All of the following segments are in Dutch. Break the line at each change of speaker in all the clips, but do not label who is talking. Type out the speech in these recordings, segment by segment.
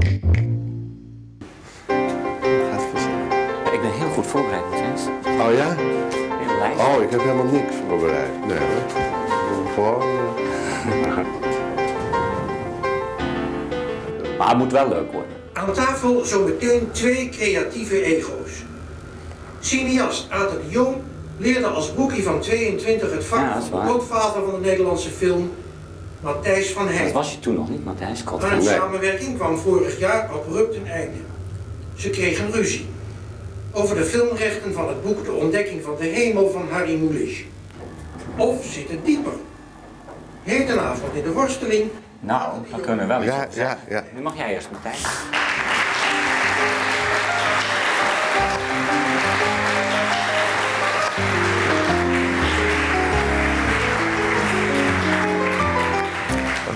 Ik ben heel goed voorbereid, Matthijs.
Oh ja?
Heel lijst.
Oh, ik heb helemaal niks voorbereid. Nee hoor. Gewoon...
Maar het moet wel leuk worden.
Aan tafel zometeen 2 creatieve ego's. Cineast Ater de Jong leerde als broekie van 22 het vak
Ja, dat is
van de
waar.
godvader van de Nederlandse film, Matthijs van
Dat
Heijn.
was je toen nog niet, Matthijs.
Maar hun samenwerking kwam vorig jaar abrupt een einde. Ze kregen ruzie over de filmrechten van het boek De Ontdekking van de Hemel van Harry Mulisch. Of zit het dieper? Hedenavond in de worsteling.
Nou, dan kunnen we wel iets
Ja,
op zeggen.
ja.
Nu mag jij eerst, Matthijs.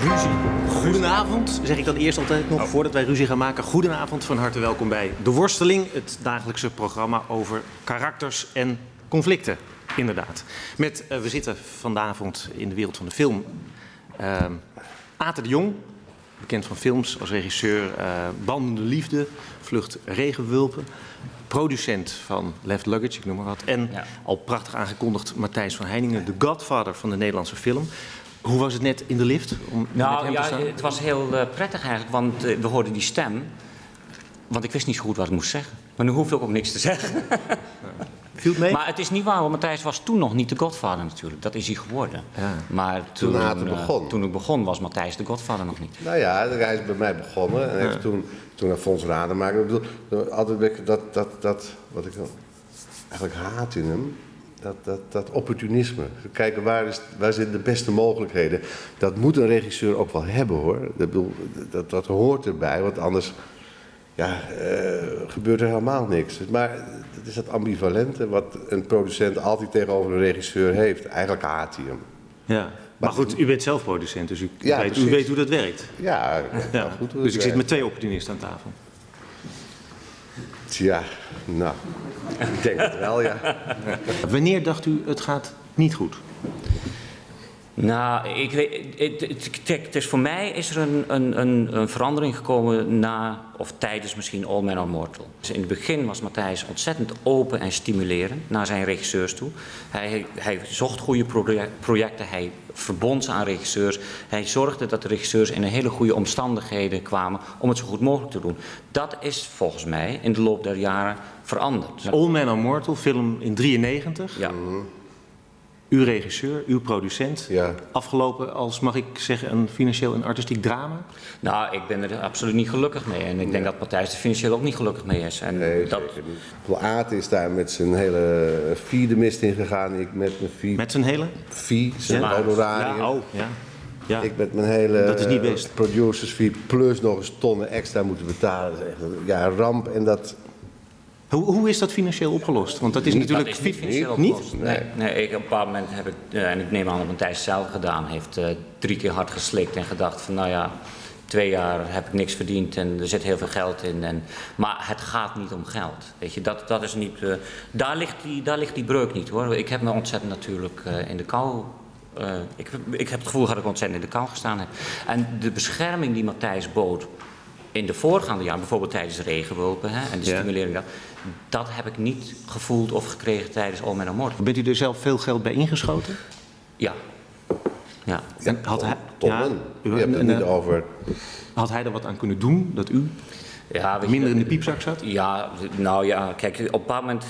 Ruzie. Goedenavond, zeg ik dan eerst altijd nog, voordat wij ruzie gaan maken. Goedenavond, van harte welkom bij De Worsteling, het dagelijkse programma over karakters en conflicten, inderdaad. We zitten vanavond in de wereld van de film. Ater de Jong, bekend van films als regisseur Brandende Liefde, Vlucht Regenwulpen. Producent van Left Luggage, ik noem maar wat. En al prachtig aangekondigd Matthijs van Heiningen, de godfather van de Nederlandse film. Hoe was het net in de lift om met hem te staan?
Het was heel prettig eigenlijk, want we hoorden die stem. Want ik wist niet zo goed wat ik moest zeggen. Maar nu hoef ik ook niks te zeggen.
Viel het mee?
Maar het is niet waar, want Matthijs was toen nog niet de godvader natuurlijk. Dat is hij geworden.
Ja.
Maar
Toen Ater begon.
Toen ik begon was Matthijs de godvader nog niet.
Nou ja, hij is bij mij begonnen en heeft toen naar Fons Rademaker. Ik bedoel, altijd dat wat ik dan eigenlijk haat in hem, dat opportunisme. Kijken waar zitten de beste mogelijkheden. Dat moet een regisseur ook wel hebben hoor. Dat hoort erbij, want anders gebeurt er helemaal niks. Maar het is dat ambivalente wat een producent altijd tegenover een regisseur heeft. Eigenlijk haat hij hem.
Ja. Maar goed, u bent zelf producent, dus u
precies.
weet hoe dat werkt.
Ja,
Ja.
goed.
Dus ik zit met 2 opportunisten aan tafel.
Tja, nou, ik denk het wel, ja.
Wanneer dacht u het gaat niet goed?
Nou, ik weet, het is voor mij is er een verandering gekomen na of tijdens misschien All Men Are Mortal. Dus in het begin was Matthijs ontzettend open en stimulerend naar zijn regisseurs toe. Hij zocht goede projecten, hij verbond ze aan regisseurs. Hij zorgde dat de regisseurs in een hele goede omstandigheden kwamen om het zo goed mogelijk te doen. Dat is volgens mij in de loop der jaren veranderd.
All Men Are Mortal, film in 93.
Ja.
Uw regisseur, uw producent.
Ja.
Afgelopen als, mag ik zeggen, een financieel en artistiek drama?
Nou, ik ben er absoluut niet gelukkig mee. En ik denk dat Matthijs er financieel ook niet gelukkig mee is. En
Nee,
dat,
zeker niet. Aad is daar met zijn hele fee de mist in gegaan. Ik met mijn fee.
Met zijn hele?
Fee, zijn
Ja.
honorarium.
Ja, oh, ja. Ja.
Ik met mijn hele
Dat is niet best.
producers fee plus nog eens tonnen extra moeten betalen. Dat is echt een ramp. En dat...
Hoe is dat financieel opgelost? Want dat is natuurlijk...
dat is niet financieel
niet?
opgelost. Nee, op een bepaald moment heb ik, en ik neem aan dat Matthijs zelf gedaan heeft, 3 keer hard geslikt en gedacht van nou ja, 2 jaar heb ik niks verdiend en er zit heel veel geld in. Maar het gaat niet om geld. Weet je, dat is niet, daar ligt die breuk niet hoor. Ik heb me ontzettend natuurlijk in de kou. Ik heb het gevoel dat ik ontzettend in de kou gestaan heb. En de bescherming die Matthijs bood in de voorgaande jaren, bijvoorbeeld tijdens Regenwulpen en de stimulering, dat heb ik niet gevoeld of gekregen tijdens All Men Are Mortal.
Bent u er zelf veel geld bij ingeschoten?
Ja. Ja.
En had hij,
Tonnen. Je hebt het niet over...
Had hij er wat aan kunnen doen, dat u
Ja, weet
minder
je,
in de piepzak zat?
Ja, nou ja, kijk, op een bepaald moment,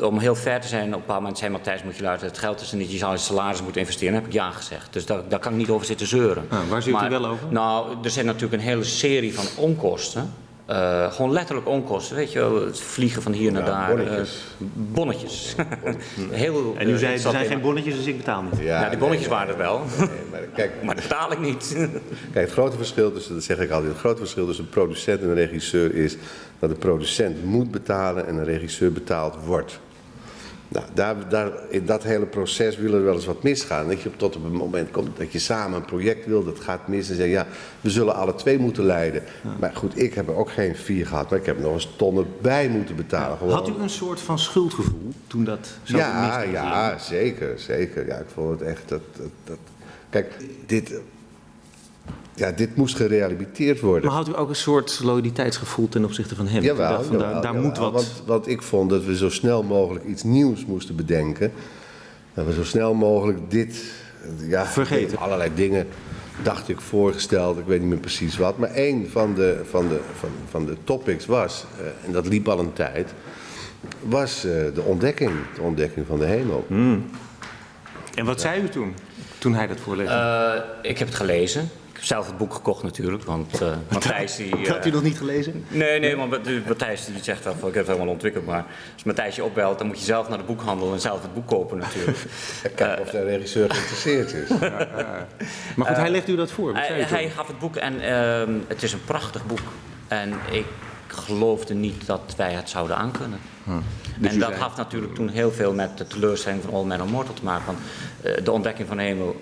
om heel ver te zijn, op een bepaald moment zei Matthijs, moet je luisteren, het geld is er niet, je zou in salaris moeten investeren. Dan heb ik ja gezegd. Dus daar kan ik niet over zitten zeuren.
Waar zit u wel over?
Nou, er zijn natuurlijk een hele serie van onkosten. Gewoon letterlijk onkosten, weet je wel, het vliegen van hier naar daar.
Bonnetjes.
Heel,
En u zei, er
zat
zijn
in-
geen bonnetjes, dus ik betaal niet.
Ja, die bonnetjes waren er wel,
Nee, maar kijk,
maar dat betaal ik niet.
Kijk, het grote verschil tussen, dat zeg ik altijd, het grote verschil tussen een producent en een regisseur is dat de producent moet betalen en een regisseur betaald wordt. Nou, in dat hele proces wil er wel eens wat misgaan. Dat je tot op een moment komt dat je samen een project wil, dat gaat mis en zeg ja, we zullen alle 2 moeten leiden. Ja. Maar goed, ik heb er ook geen 4 gehad, maar ik heb nog eens tonnen bij moeten betalen. Gewoon.
Had u een soort van schuldgevoel toen dat zo misging?
Ja, zeker. Ja, ik vond het echt dat... Kijk, ja, dit moest gerehabiliteerd worden.
Maar had u ook een soort loyaliteitsgevoel ten opzichte van hem?
Jawel,
U dacht van,
jawel,
daar
jawel.
moet wat...
Want ik vond dat we zo snel mogelijk iets nieuws moesten bedenken. Dat we zo snel mogelijk dit... Ja,
Vergeten.
Allerlei dingen dacht ik voorgesteld, ik weet niet meer precies wat. Maar één van de topics was, en dat liep al een tijd, was de ontdekking van de hemel.
En wat zei u toen hij dat voorlegde?
Ik heb het gelezen. Ik heb zelf het boek gekocht natuurlijk, want Matthijs die...
Had u nog niet gelezen?
Nee, want Matthijs die zegt wel van ik heb het helemaal ontwikkeld, maar als Matthijs je opbelt, dan moet je zelf naar de boekhandel en zelf het boek kopen natuurlijk.
Kijken of de regisseur geïnteresseerd is.
Maar goed, hij legde u dat voor. Wat zei u toen?
Hij gaf het boek en het is een prachtig boek. En ik geloofde niet dat wij het zouden aankunnen.
Dus
en dat had natuurlijk toen heel veel met de teleurstelling van All Men Are Mortal te maken. Want de ontdekking van de hemel,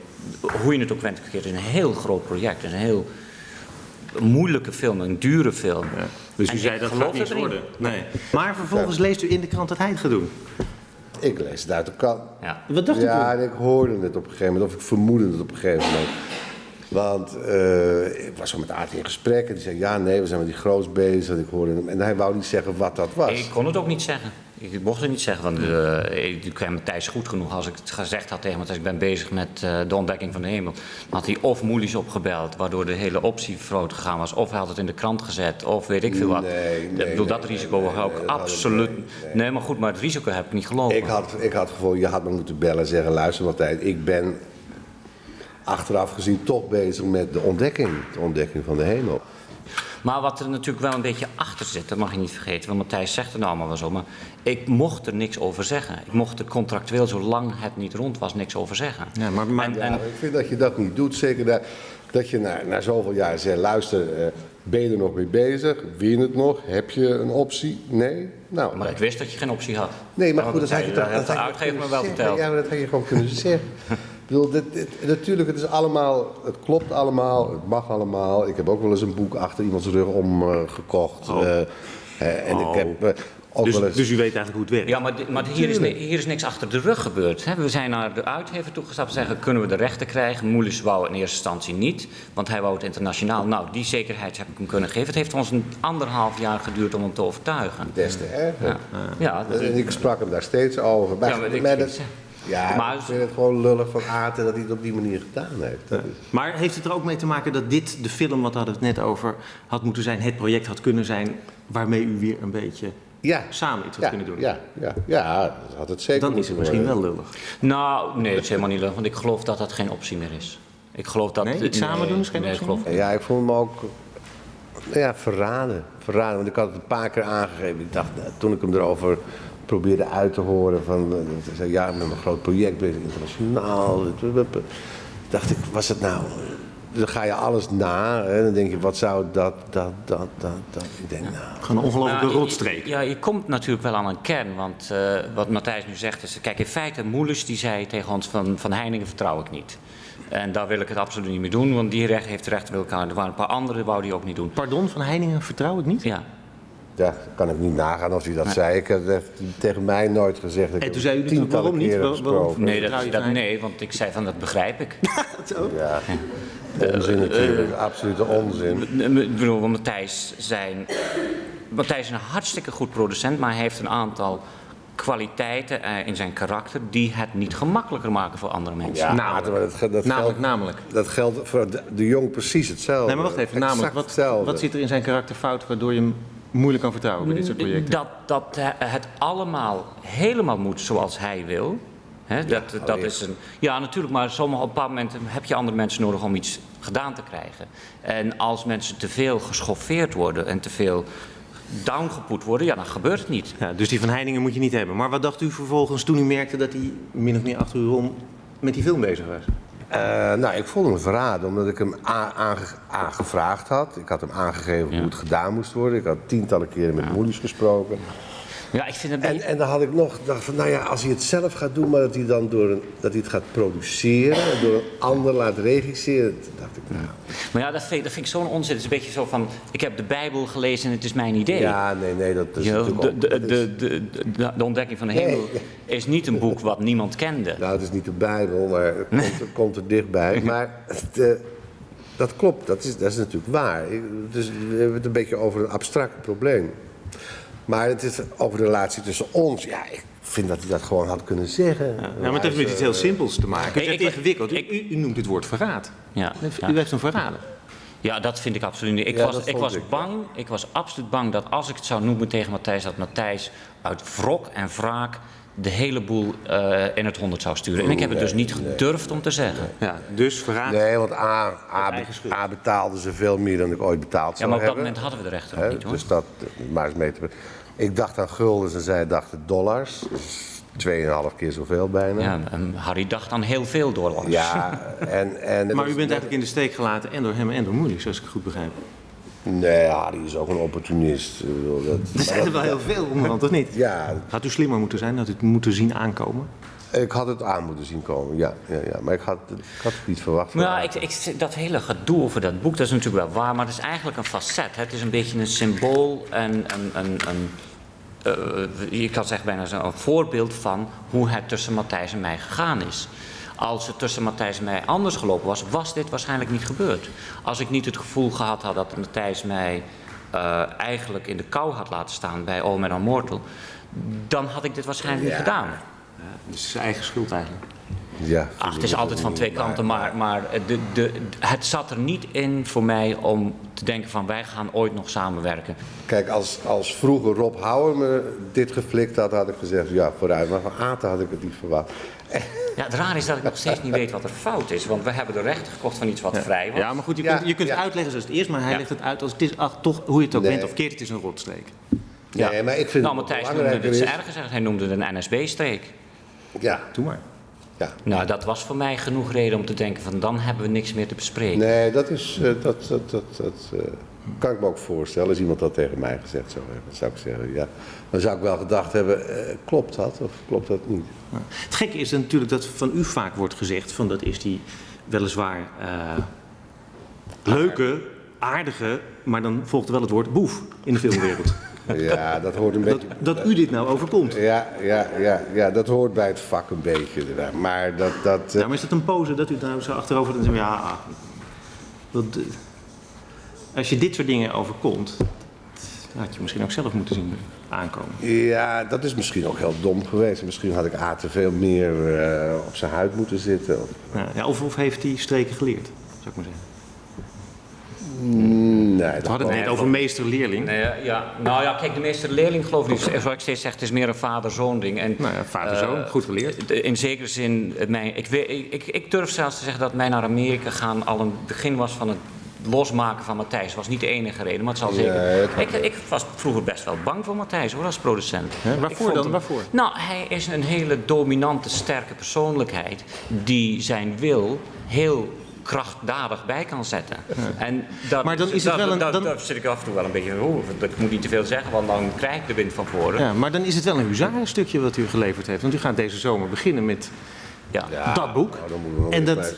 hoe je het ook went of keert, is een heel groot project. Het is een heel moeilijke film, een dure film.
Ja. Dus u
En
zei
ik
dat
geloof
gaat niks
erin.
worden. Nee. Maar vervolgens leest u in de krant dat hij het gaat doen.
Ik lees het uit de kant.
Ja.
Wat dacht u
Ja,
toen?
en ik hoorde het op een gegeven moment, of ik vermoedde het op een gegeven moment. Want ik was al met Aart in gesprek en die zei, ja, nee, we zijn met die groots bezig. Ik hoorde hem, en hij wou niet zeggen wat dat was.
Ik kon het ook niet zeggen. Ik mocht het niet zeggen, want ik ken Matthijs goed genoeg. Als ik het gezegd had tegen Matthijs, ik ben bezig met de ontdekking van de hemel. Dan had hij of Moelis opgebeld, waardoor de hele optie vergroot gegaan was. Of hij had het in de krant gezet, of weet ik veel wat. Dat risico hou ik absoluut... Nee, maar goed, maar het risico heb ik niet gelopen.
Ik had gewoon, je had me moeten bellen en zeggen, luister Matthijs, ik ben achteraf gezien toch bezig met de ontdekking van de hemel.
Maar wat er natuurlijk wel een beetje achter zit, dat mag je niet vergeten. Want Matthijs zegt het nou allemaal wel zo, maar ik mocht er niks over zeggen. Ik mocht er contractueel, zolang het niet rond was, niks over zeggen.
Ja, maar
Ik vind dat je dat niet doet, zeker dat je na zoveel jaar zegt, luister, ben je er nog mee bezig? Wil je het nog? Heb je een optie? Nee? Nou,
Maar ik wist dat je geen optie had.
nee, maar
Want
goed, dat had je toch...
heeft de uitgever me wel verteld.
Ja, maar dat had je gewoon kunnen zeggen. Ik bedoel, natuurlijk, het is allemaal, het klopt allemaal, het mag allemaal. Ik heb ook wel eens een boek achter iemands rug omgekocht. En ik heb ook wel eens...
Dus u weet eigenlijk hoe het werkt?
Ja, maar hier is niks achter de rug gebeurd. Hè? We zijn naar de uitgever toegestapt en zeggen, kunnen we de rechten krijgen? Moelis wou in eerste instantie niet, want hij wou het internationaal. Nou, die zekerheid heb ik hem kunnen geven. Het heeft ons 1,5 jaar geduurd om hem te overtuigen.
Des te erger.
Ja,
En ik sprak hem daar steeds over. Maar,
Ja, maar ik-
maar dat, ja,
maar-
ik vind het gewoon lullig van Aart dat hij het op die manier gedaan heeft. Dat is-
Maar heeft het er ook mee te maken dat dit, de film, wat we hadden het net over, had moeten zijn, het project had kunnen zijn, waarmee u weer een beetje
Ja.
samen iets had kunnen doen?
Ja, dat had het zeker
Dan is het
moeten
misschien
worden.
wel lullig.
Nou, nee, dat is helemaal niet leuk, want ik geloof dat dat geen optie meer is. Ik geloof dat...
Nee, iets samen doen is geen optie
ik geloof-
Ja, ik vond hem ook verraden. Want ik had het een paar keer aangegeven. Ik dacht, toen ik hem erover probeerde uit te horen, van, zei, ja, ik ben met een groot project bezig, internationaal. Dacht ik, was het nou... Dan ga je alles na, hè? Dan denk je, wat zou dat. Ik denk, nou...
Gewoon een ongelofelijke
Nou,
rotstreek.
Ja, je komt natuurlijk wel aan een kern. Want wat Matthijs nu zegt is... Kijk, in feite, Moelis die zei tegen ons van Heiningen vertrouw ik niet. En daar wil ik het absoluut niet meer doen. Want die heeft recht wil elkaar. Er waren een paar anderen, die wou die ook niet doen.
Pardon, van Heiningen vertrouw ik niet?
Ja.
Ja, kan ik niet nagaan of hij dat zei. Ik heb het tegen mij nooit gezegd. Ik
En
heb
toen zei u
tientallen
waarom niet?
keren
Waarom-
gesproken.
Nee,
vertrouw je van
nee, want ik zei van dat begrijp ik.
Ja, onzin natuurlijk. Absolute onzin.
Ik bedoel, want Matthijs is een hartstikke goed producent, maar hij heeft een aantal kwaliteiten in zijn karakter die het niet gemakkelijker maken voor andere mensen.
Ja,
Namelijk.
maar dat
Namelijk.
Dat geldt voor de Jong precies hetzelfde.
Nee, maar wacht even.
Exact
Namelijk,
hetzelfde.
wat zit er in zijn karakter fout waardoor je hem moeilijk kan vertrouwen bij dit soort projecten?
Dat het allemaal helemaal moet zoals hij wil. Hè, dat is een, ja, natuurlijk, maar op een bepaald moment heb je andere mensen nodig om iets gedaan te krijgen. En als mensen te veel geschoffeerd worden en te veel downgepoet worden, ja, dan gebeurt het niet.
Ja, dus die van Heiningen moet je niet hebben. Maar wat dacht u vervolgens toen u merkte dat hij min of meer achter u om met die film bezig was?
Nou, ik vond hem verraden, omdat ik hem aangevraagd had. Ik had hem aangegeven hoe het gedaan moest worden. Ik had tientallen keren met Moelis gesproken.
Ja, ik vind het
En dan had ik nog gedacht van, nou ja, als hij het zelf gaat doen, maar dat hij dan dat hij het gaat produceren, door een ander laat regisseren, toen dacht ik, nou...
Maar ja, dat vind ik zo'n onzin. Het is een beetje zo van, ik heb de Bijbel gelezen en het is mijn idee.
Ja, nee, dat is natuurlijk ook...
De ontdekking van de hemel is niet een boek wat niemand kende.
Nou, het is niet de Bijbel, maar het komt er dichtbij. Maar Dat klopt, dat is natuurlijk waar. Dus we hebben het een beetje over een abstract probleem. Maar het is over de relatie tussen ons. Ja, ik vind dat hij dat gewoon had kunnen zeggen.
Ja, maar het heeft met iets heel simpels te maken. Het is ingewikkeld. U noemt het woord verraad.
Ja,
U heeft hem verraden.
Ja, dat vind ik absoluut niet. Ik was absoluut bang dat als ik het zou noemen tegen Matthijs, dat Matthijs uit wrok en wraak de hele boel in het 100 zou sturen. En ik heb het dus niet gedurfd om te zeggen.
Ja, dus verraad.
Nee, want A betaalde ze veel meer dan ik ooit betaald zou
Ja, maar op dat
hebben.
moment hadden we de rechter nog niet, hoor.
Dus dat maar eens mee te... Ik dacht aan guldens en zij dachten dollars. Dus 2,5 keer zoveel bijna.
Ja, en Harry dacht aan heel veel dollars.
Ja, en
Maar u bent eigenlijk in de steek gelaten en door hem en door Moelis, zoals ik het goed begrijp.
Nee, Harry is ook een opportunist. Ik bedoel,
Er zijn er wel heel veel onderhand, of niet?
Ja,
Had u slimmer moeten zijn? Had u het moeten zien aankomen?
ik had het aan moeten zien komen, ja. Maar ik had het niet verwacht.
Maar ja, dat hele gedoe over dat boek, dat is natuurlijk wel waar, maar het is eigenlijk een facet. Het is een beetje een symbool en je kan zeggen bijna een voorbeeld van hoe het tussen Matthijs en mij gegaan is. Als het tussen Matthijs en mij anders gelopen was, was dit waarschijnlijk niet gebeurd. Als ik niet het gevoel gehad had dat Matthijs mij eigenlijk in de kou had laten staan bij All Men Are Mortal, dan had ik dit waarschijnlijk niet gedaan.
Dus zijn eigen schuld eigenlijk.
Ja,
Ach, het is altijd van twee kanten, maar het zat er niet in voor mij om te denken van wij gaan ooit nog samenwerken.
Kijk, als vroeger Rob Houwer me dit geflikt had ik gezegd, ja, vooruit. Maar van Aten had ik het niet verwacht.
Ja, het raar is dat ik nog steeds niet weet wat er fout is, want we hebben de rechten gekocht van iets wat vrij was.
Ja, maar goed, je kunt het uitleggen zoals het is, maar hij legt het uit als het is, toch, hoe je het ook bent of keert, het is een rotstreek.
Ja.
Nee, maar ik vind
Nou,
het
Matthijs noemde
belangrijker
het
is...
erger gezegd, hij noemde het een NSB-streek.
Ja,
Doe maar.
ja.
Nou, dat was voor mij genoeg reden om te denken van dan hebben we niks meer te bespreken.
Nee, dat is... dat kan ik me ook voorstellen. Als iemand dat tegen mij gezegd zou hebben, zou ik zeggen, ja. Dan zou ik wel gedacht hebben, klopt dat of klopt dat niet?
Het gekke is natuurlijk dat van u vaak wordt gezegd van dat is die weliswaar leuke, aardige, maar dan volgt er wel het woord boef in de filmwereld.
Ja, dat hoort een beetje...
Dat u dit nou overkomt.
Ja, dat hoort bij het vak een beetje. Maar dat
Ja, maar is het een pose dat u nou zo achterover... Dan, ja, als je dit soort dingen overkomt, dat had je misschien ook zelf moeten zien aankomen.
Ja, dat is misschien ook heel dom geweest. Misschien had ik te veel meer op zijn huid moeten zitten.
Of heeft hij streken geleerd, zou ik maar zeggen.
Nee,
We hadden het net over meester-leerling.
Nee, nou ja, kijk, de meester-leerling geloof ik niet. Zoals ik steeds zeg, het is meer een vader-zoon ding. En,
Nou ja, vader-zoon, goed geleerd.
In zekere zin, ik durf zelfs te zeggen dat mij naar Amerika gaan al een begin was van het losmaken van Matthijs. Dat was niet de enige reden, maar het zal zeker... Ik was vroeger best wel bang voor Matthijs, hoor, als producent.
Waarvoor dan? Waarvoor?
Nou, hij is een hele dominante, sterke persoonlijkheid die zijn wil heel krachtdadig bij kan zetten. Ja. En
maar dan is het wel
daar zit ik af en toe wel een beetje ik moet niet te veel zeggen, want dan krijg ik de wind van voren.
Ja, maar dan is het wel een huzarenstukje wat u geleverd heeft. Want u gaat deze zomer beginnen met dat boek.
Nou,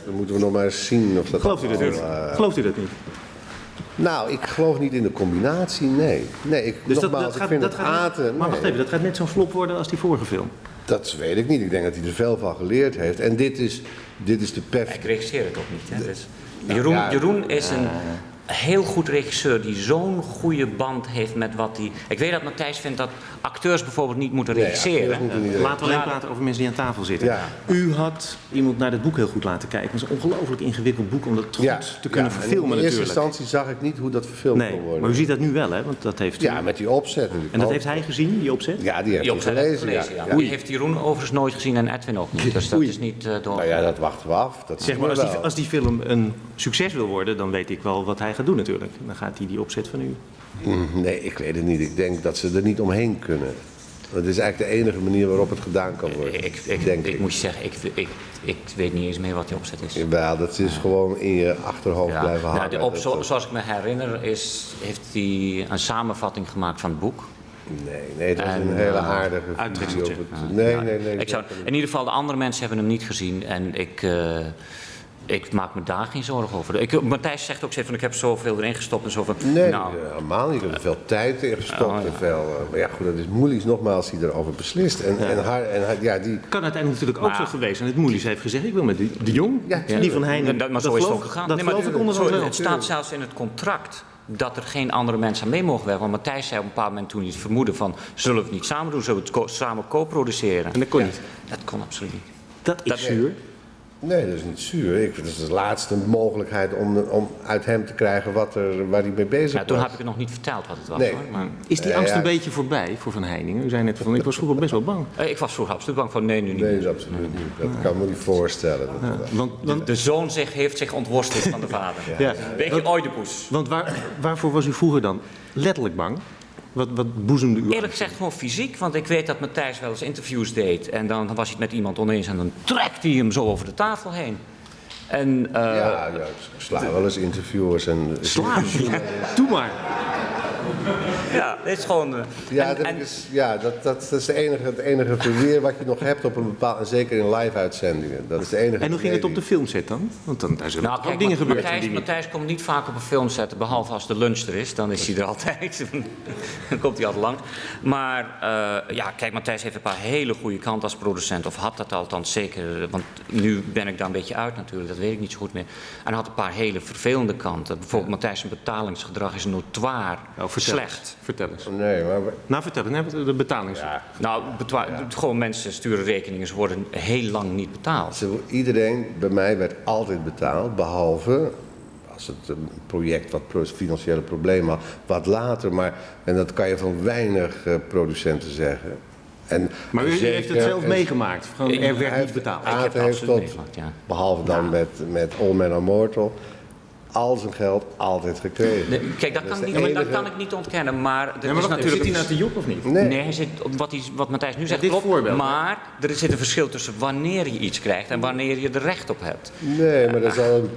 dan moeten we nog maar eens zien of dat...
Gelooft u dat niet? Gelooft u dat niet?
Nou, ik geloof niet in de combinatie, nee.
Dus
nogmaals, ik vind het Aten...
Maar wacht even, dat gaat net zo'n flop worden als die vorige film.
Dat weet ik niet. Ik denk dat hij er veel van geleerd heeft. En dit is de perfecte...
Ik regisseer het ook niet. Hè. Dus Jeroen is een heel goed regisseur die zo'n goede band heeft met wat hij... Ik weet dat Matthijs vindt dat acteurs bijvoorbeeld niet moeten regisseren.
Laten we alleen praten over mensen die aan tafel zitten.
Ja.
U had iemand naar dit boek heel goed laten kijken. Het is een ongelooflijk ingewikkeld boek om dat goed te kunnen verfilmen
natuurlijk. In eerste
natuurlijk.
instantie zag ik niet hoe dat verfilmd kon worden.
Maar u ziet dat nu wel, hè? Want dat heeft u...
Ja, met die opzet.
En dat heeft hij gezien, die opzet?
Ja, die heeft hij gelezen. Ja.
Die heeft Jeroen overigens nooit gezien en Edwin ook niet. Dus dat is niet door.
Nou ja, dat wachten we af. Dat
zeg maar, als die film een succes wil worden, dan weet ik wel wat hij gaat doen natuurlijk. Dan gaat hij die opzet van u...
Nee, ik weet het niet. Ik denk dat ze er niet omheen kunnen. Dat is eigenlijk de enige manier waarop het gedaan kan worden.
Ik moet je zeggen, ik weet niet eens meer wat die opzet is.
Jawel, dat is gewoon in je achterhoofd blijven hangen.
Zoals ik me herinner, heeft hij een samenvatting gemaakt van het boek.
Nee, het was een hele aardige
uittrekking.
Nee.
In ieder geval, de andere mensen hebben hem niet gezien. En Ik maak me daar geen zorgen over. Matthijs zegt ook steeds van ik heb zoveel erin gestopt en zoveel.
Nee,
Nou,
helemaal niet. Ik heb er veel tijd in gestopt. En veel, maar ja, goed, dat is Moelis nogmaals die erover beslist. En haar, ja, die...
Kan uiteindelijk natuurlijk ook zo geweest zijn. Het Moelis heeft gezegd, ik wil met de Jong,
Ja,
die van Heiningen.
maar zo is het ook gegaan.
Dat geloof ik onderhand wel.
Het staat zelfs in het contract dat er geen andere mensen aan mee mogen werken. Want Matthijs zei op een bepaald moment toen hij het vermoedde van zullen we het niet samen doen, zullen we het samen co-produceren.
En dat kon niet.
Dat kon absoluut niet.
Dat is zuur.
Nee, dat is niet zuur. Dat is de laatste mogelijkheid om uit hem te krijgen waar hij mee bezig
Ja, toen
was.
heb ik het nog niet verteld wat het was.
Nee.
Hoor. Maar,
Is die angst een beetje voorbij voor Van Heiningen? U zei net van, ik was vroeger best wel bang.
ik was vroeger absoluut bang van nee, nu niet.
Nee, dat is absoluut niet. Dat kan ik me niet voorstellen.
De zoon heeft zich ontworsteld van de vader.
Ja.
Beetje Oedipus.
Want waarvoor was u vroeger dan letterlijk bang? Wat boezemde u
Eerlijk gezegd gewoon fysiek, want ik weet dat Matthijs wel eens interviews deed. En dan was hij het met iemand oneens en dan trekt hij hem zo over de tafel heen. En,
Ja, ik sla wel eens interviewers en...
slaan? Doe maar.
Ja, dit is gewoon...
dat is het enige verweer wat je nog hebt op een bepaald... En zeker in live-uitzendingen. Dat is de enige
En hoe ging het op de filmset dan? Want daar zijn ook dingen gebeurd.
Matthijs komt niet vaak op een film zetten, behalve als de lunch er is. Dan is hij er altijd. Dan komt hij altijd lang. Maar kijk, Matthijs heeft een paar hele goede kanten als producent. Of had dat althans zeker. Want nu ben ik daar een beetje uit natuurlijk. Dat weet ik niet zo goed meer. En hij had een paar hele vervelende kanten. Bijvoorbeeld Matthijs' zijn betalingsgedrag is notoire slecht.
Vertel eens.
Nee, maar...
Nou, vertel eens. De betalings.
Ja.
Nou, gewoon mensen sturen rekeningen. Ze worden heel lang niet betaald.
Iedereen bij mij werd altijd betaald, behalve als het een project wat financiële problemen had, wat later, maar en dat kan je van weinig producenten zeggen.
Maar u heeft het zelf meegemaakt, gewoon er werd niet betaald.
Ik heb het absoluut meegemaakt, ja.
Behalve dan met All Men Are Mortal, al zijn geld altijd gekregen.
Nee, kijk, dat kan ik niet ontkennen, maar er is natuurlijk...
Zit hij nou te jokken of niet?
Nee, hij zit, wat Matthijs nu zegt
dit
klopt,
voorbeeld,
maar er zit een verschil tussen wanneer je iets krijgt en wanneer je er recht op hebt.
Nee, maar er is al een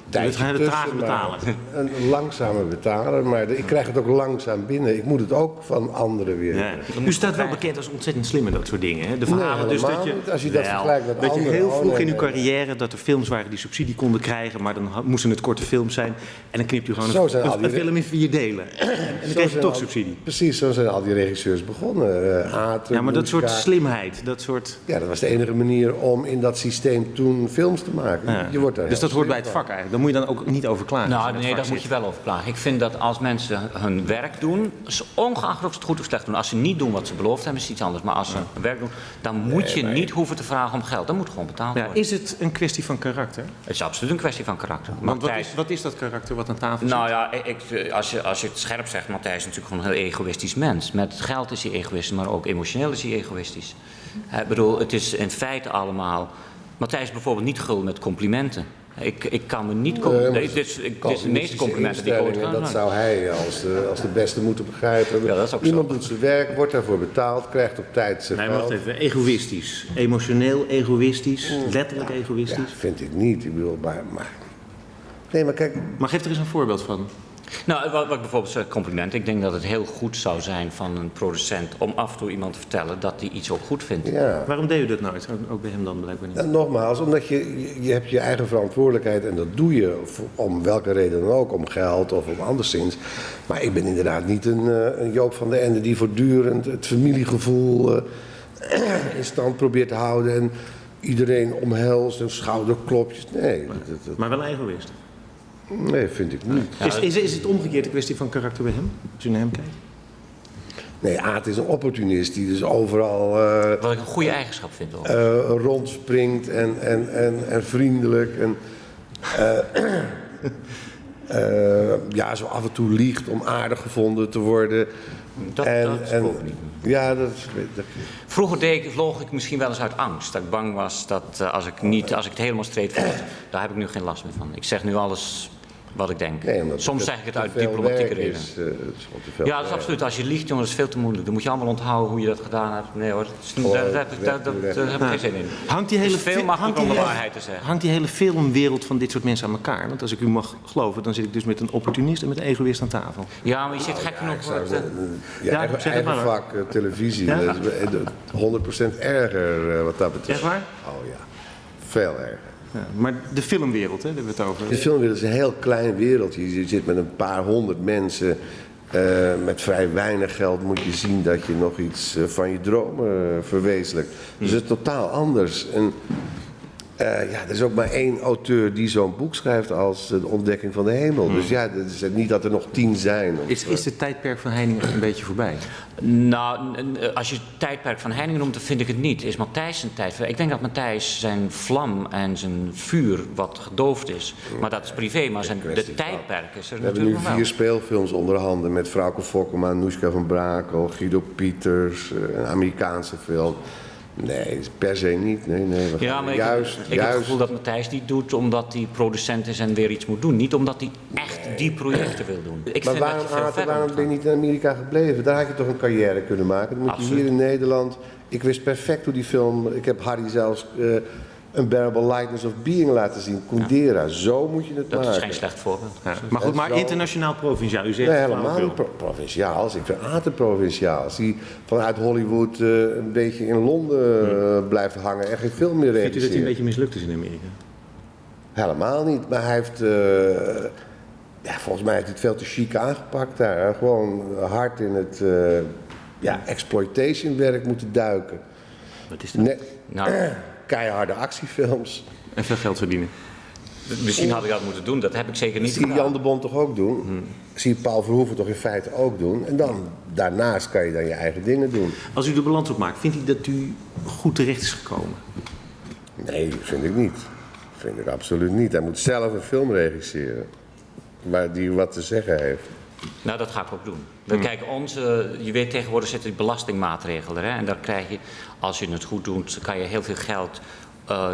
tijdje
ga je
tussen,
traag betalen.
Een langzame betaler, maar ik krijg het ook langzaam binnen. Ik moet het ook van anderen weer.
Ja. U staat wel bekend als ontzettend slim in dat soort dingen. Hè? De verhalen
Nee,
dus dat
helemaal
je,
niet. Als je dat vergelijkt met
dat je
anderen,
heel vroeg in uw
nee.
carrière dat er films waren die subsidie konden krijgen, maar dan moesten het korte films zijn. En dan knipt u gewoon
Zo zijn al die
een film in 4 delen. En dan krijg je toch subsidie.
Precies, zo zijn al die regisseurs begonnen.
Ja, maar dat soort slimheid, dat soort...
Ja, dat was de enige manier om in dat systeem toen films te maken.
Ja.
Je wordt daar
Dus
heel
dat hoort bij
slim
het vak eigenlijk. Daar moet je dan ook niet over klagen. als je
Nou,
in
nee,
dat
daar
vak
moet je
zit.
wel over klagen. Ik vind dat als mensen hun werk doen, ongeacht of ze het goed of slecht doen, als ze niet doen wat ze beloofd hebben, is het iets anders. Maar als ze hun werk doen, dan moet je niet hoeven te vragen om geld. Dan moet gewoon betaald
Ja,
worden.
is het een kwestie van karakter?
Het is absoluut een kwestie van karakter.
Want
Matthijs-
wat is dat karakter wat aan tafel zit?
Nou ja, als je het scherp zegt, Matthijs is natuurlijk gewoon een heel egoïstisch mens. Met geld is hij egoïstisch, maar ook emotioneel is hij egoïstisch. Ik bedoel, het is in feite allemaal... Matthijs is bijvoorbeeld niet gul met complimenten. Ik kan me niet... Dit is de meeste complimenten die ik ooit
Dat zou hij als de beste moeten begrijpen.
Ja, dat is ook zo.
Iemand doet zijn werk, wordt daarvoor betaald, krijgt op tijd zijn
Nee,
geld.
wacht even. Egoïstisch. Emotioneel egoïstisch. Letterlijk
Ja,
egoïstisch.
vind ik niet. Ik bedoel, maar... Nee, maar kijk...
Maar geef er eens een voorbeeld van.
Nou, wat ik bijvoorbeeld zeg, complimenten. Ik denk dat het heel goed zou zijn van een producent om af en toe iemand te vertellen dat hij iets ook goed vindt.
Ja.
Waarom deed u dat nooit? Ook bij hem dan blijkbaar niet.
En nogmaals, omdat je hebt je eigen verantwoordelijkheid en dat doe je om welke reden dan ook, om geld of om anderszins. Maar ik ben inderdaad niet een Joop van den Ende die voortdurend het familiegevoel in stand probeert te houden en iedereen omhelst en schouderklopjes. Nee,
Maar wel egoïst.
nee, vind ik niet.
Is het omgekeerd een kwestie van karakter bij hem? Als u naar hem kijkt?
Nee, Aad is een opportunist die dus overal
Wat ik een goede eigenschap vind. Hoor.
rondspringt en vriendelijk. En, ja, zo af en toe liegt om aardig gevonden te worden.
Dat is ook niet.
Ja, dat
Vroeger loog ik misschien wel eens uit angst. Dat ik bang was dat als ik het helemaal streed vond, daar heb ik nu geen last meer van. Ik zeg nu alles wat ik denk.
Nee, omdat
Soms
het
zeg ik het
te
uit
veel
diplomatieke
werk
redenen.
is, het is gewoon te veel
Ja, dat is
werk.
absoluut. Als je liegt, jongen, dat is veel te moeilijk. Dan moet je allemaal onthouden hoe je dat gedaan hebt. Nee hoor, daar heb ik geen zin in.
Hangt die hele,
Het is veel makkelijker om de waarheid te zeggen.
hangt die hele filmwereld van dit soort mensen aan elkaar? Want als ik u mag geloven, dan zit ik dus met een opportunist en met een egoïst aan tafel.
Ja, maar je zit gek genoeg.
Ja, eigen,
zeg het maar, hoor.
vak, televisie,
Ja?
dat is 100% erger wat dat betreft.
Echt waar?
Oh ja, veel erger.
Ja, maar de filmwereld, hè, daar hebben we het over.
De filmwereld is een heel klein wereldje. Je zit met een paar honderd mensen. Met vrij weinig geld moet je zien dat je nog iets van je dromen verwezenlijkt. Dus het is totaal anders. En er is ook maar één auteur die zo'n boek schrijft als De Ontdekking van de Hemel. Dus ja, het is niet dat er nog 10 zijn.
Is het tijdperk van Heiningen een beetje voorbij?
Nou, als je het tijdperk van Heiningen noemt, dan vind ik het niet. Is Matthijs zijn tijdperk? Ik denk dat Matthijs zijn vlam en zijn vuur wat gedoofd is. Maar dat is privé, maar de tijdperk is er
We hebben
natuurlijk
nu
nog wel.
4 speelfilms onder handen met Frauke Fokkema, Noeska van Brakel, Guido Pieters, een Amerikaanse film. Nee, per se niet. Nee, we
Ja,
gaan
maar
juist.
ik heb het gevoel dat Matthijs die doet omdat hij producent is en weer iets moet doen. Niet omdat hij echt die projecten wil doen. Ik
Maar
vind dat je veel verder
waarom
moet
ben je
gaan.
niet in Amerika gebleven? Daar had je toch een carrière kunnen maken? Dan moet je
Absoluut.
hier in Nederland. Ik wist perfect hoe die film. Ik heb Harry zelfs Unbearable Lightness of Being laten zien. Kundera. Zo moet je het
Dat
maken.
is geen slecht voorbeeld.
Ja, maar goed, maar internationaal provinciaal. U zegt
Nee,
flauwekul.
helemaal niet provinciaals. Ik vind provinciaals. Die vanuit Hollywood een beetje in Londen blijft hangen en geen film meer
Vindt u dat hij een
regisseert.
beetje mislukt is in Amerika?
Helemaal niet. Maar hij heeft... volgens mij heeft hij het veel te chic aangepakt daar. Hij heeft gewoon hard in het exploitation werk moeten duiken.
Wat is dat?
Nee,
Nou,
keiharde actiefilms.
En veel geld verdienen.
misschien had ik dat moeten doen. Dat heb ik zeker
Dat
niet
zie je
gedaan.
Jan de Bont toch ook doen? Zie je Paul Verhoeven toch in feite ook doen? En dan, daarnaast kan je dan je eigen dingen doen.
Als u de balans opmaakt, vindt u dat u goed terecht is gekomen?
Nee, vind ik niet. Vind ik absoluut niet. Hij moet zelf een film regisseren. Waar die wat te zeggen heeft.
Nou, dat ga ik ook doen. We kijken je weet tegenwoordig zitten die belastingmaatregelen. Hè? En daar krijg je, als je het goed doet, kan je heel veel geld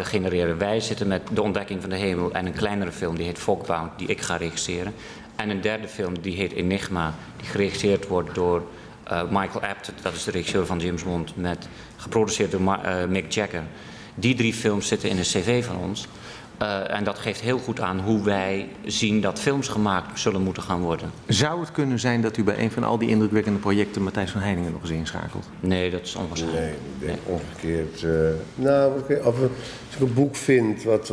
genereren. Wij zitten met De Ontdekking van de Hemel en een kleinere film, die heet Fogbound, die ik ga regisseren. En een derde film, die heet Enigma, die geregisseerd wordt door Michael Apted, dat is de regisseur van James Bond, geproduceerd door Mick Jagger. Die 3 films zitten in een cv van ons. En dat geeft heel goed aan hoe wij zien dat films gemaakt zullen moeten gaan worden.
Zou het kunnen zijn dat u bij een van al die indrukwekkende projecten Matthijs van Heiningen nog eens inschakelt?
Nee, dat is onwaarschijnlijk.
Nee, ik denk omgekeerd. Als ik een boek vind wat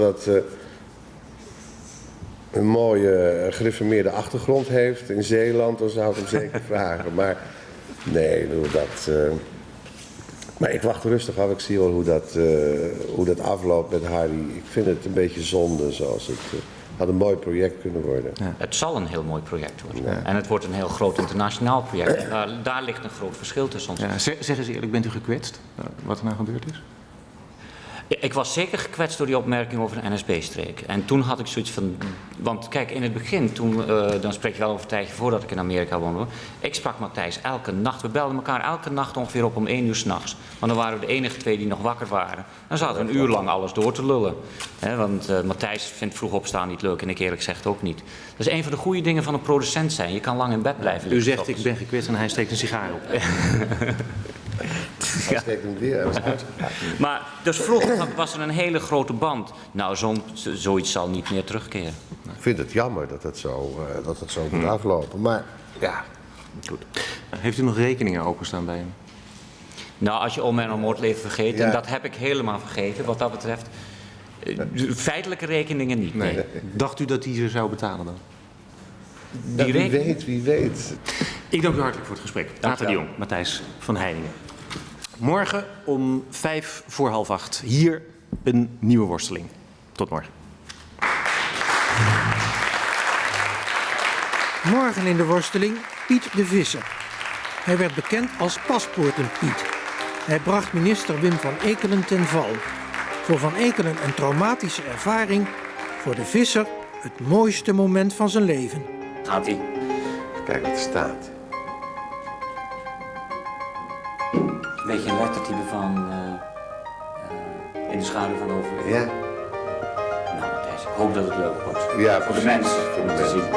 een mooie gereformeerde achtergrond heeft in Zeeland, dan zou ik hem zeker vragen. Maar nee, ik bedoel dat. Maar ik wacht rustig af. Ik zie wel hoe dat afloopt met Harry. Ik vind het een beetje zonde zoals het. Had een mooi project kunnen worden.
Ja.
Het zal een heel mooi project worden. En het wordt een heel groot internationaal project. Daar ligt een groot verschil tussen ons.
Ja, zeg eens eerlijk, bent u gekwetst? Wat er nou gebeurd is?
Ik was zeker gekwetst door die opmerking over de NSB-streek. En toen had ik zoiets van... Want kijk, in het begin, dan spreek je wel over een tijdje voordat ik in Amerika woonde. Ik sprak Matthijs elke nacht. We belden elkaar elke nacht ongeveer op om 1 uur 's nachts. Want dan waren we de enige 2 die nog wakker waren. Dan zaten we een uur lang alles door te lullen. Want Matthijs vindt vroeg opstaan niet leuk en ik eerlijk gezegd ook niet. Dat is een van de goede dingen van een producent zijn. Je kan lang in bed blijven
U
liggen.
zegt ik ben gekwetst en hij steekt een sigaar op.
Hij steekt hem weer. Hij was uitgegaan.
Maar dus vroeger was er een hele grote band. Nou, zoiets zal niet meer terugkeren.
Ik vind het jammer dat het zo moet aflopen. Maar ja,
Goed. Heeft u nog rekeningen openstaan bij hem?
Nou, als je Om en Moord leven vergeet,
Ja.
en dat heb ik helemaal vergeten wat dat betreft. Feitelijke rekeningen niet, nee.
Dacht u dat hij ze zou betalen dan?
wie weet.
Ik dank u hartelijk voor het gesprek. Nathan de Jong, Matthijs van Heiningen. Morgen om 7:55 hier een nieuwe worsteling. Tot morgen.
Morgen in de worsteling Piet de Visser. Hij werd bekend als Paspoorten-Piet. Hij bracht minister Wim van Ekelen ten val. Voor Van Ekelen een traumatische ervaring. Voor de Visser het mooiste moment van zijn leven.
Gaat-ie.
Kijk wat er staat.
Een beetje een lettertype van in de schaduw van overleven.
Ja?
Nou, Matthijs, ik hoop dat het leuk wordt.
Ja,
Voor de
precies.
mensen
Voor de
om te
mensen.
zien.